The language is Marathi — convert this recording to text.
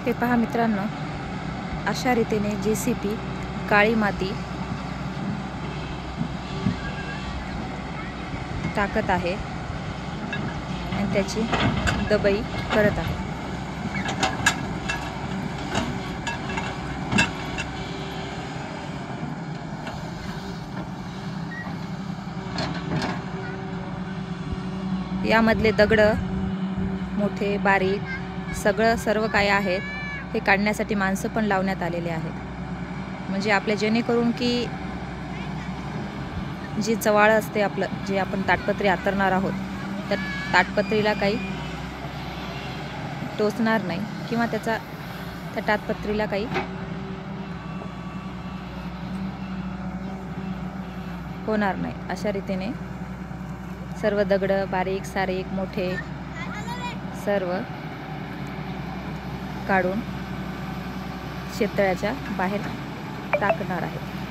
हे पहा मित्रांनो, अशा रीतीने JCB काळी माती टाकत आहे आणि त्याची दबाई करत आहे। यामधले दगड मोठे बारीक सर्व काय आहेत हे काढण्यासाठी माणसं पण लावण्यात आलेले आहेत। म्हणजे आपल्या जेणेकरून की जी चवाळ असते आपलं जे आपण ताटपत्री आतरणार आहोत त्या ताटपत्रीला काही टोचणार नाही किंवा त्या ताटपत्रीला काही होणार नाही। अशा रीतीने सर्व दगड बारीक सारीक मोठे सर्व काढून शेततळ्याच्या बाहेर टाकणार आहेत।